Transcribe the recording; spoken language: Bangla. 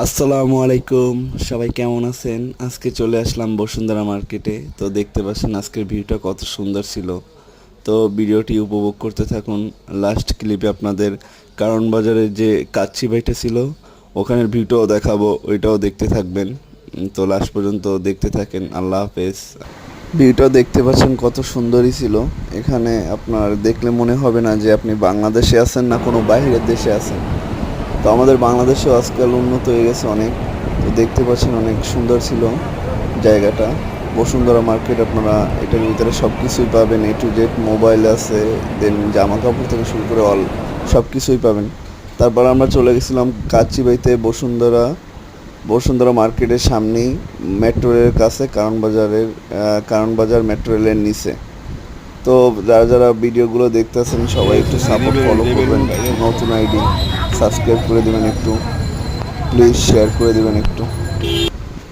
আসসালামু আলাইকুম, সবাই কেমন আছেন? আজকে চলে আসলাম বসুন্ধরা মার্কেটে। তো দেখতে পাচ্ছেন আজকের ভিউটা কত সুন্দর ছিল। তো ভিডিওটি উপভোগ করতে থাকুন। লাস্ট ক্লিপে আপনাদের কারণ বাজারের যে কাচ্চি ভাইটা ছিল ওখানের ভিউটাও দেখাবো, ওইটাও দেখতে থাকবেন। তো লাস্ট পর্যন্ত দেখতে থাকেন। আল্লাহ হাফেজ। ভিউটাও দেখতে পাচ্ছেন কত সুন্দরই ছিল। এখানে আপনার দেখলে মনে হবে না যে আপনি বাংলাদেশে আছেন না কোনো বাইরের দেশে আছেন। তো আমাদের বাংলাদেশেও আজকাল উন্নত হয়ে গেছে অনেক। তো দেখতে পাচ্ছেন অনেক সুন্দর ছিল জায়গাটা। বসুন্ধরা মার্কেট, আপনারা এটার ভিতরে সব কিছুই পাবেন, এ টু জেড। মোবাইল আছে, দেন জামা কাপড় থেকে শুরু করে অল সব কিছুই পাবেন। তারপর আমরা চলে গেছিলাম কাচ্চিবাইতে। বসুন্ধরা মার্কেটের সামনেই মেট্রো রেলের কাছে, কারণ বাজার মেট্রো রেলের নিচে। তো যারা যারা ভিডিওগুলো দেখতেছেন সবাই একটু সাপোর্ট ফলো করবেন। নতুন আইডি সাবস্ক্রাইব করে দেবেন, একটু প্লিজ শেয়ার করে দেবেন একটু।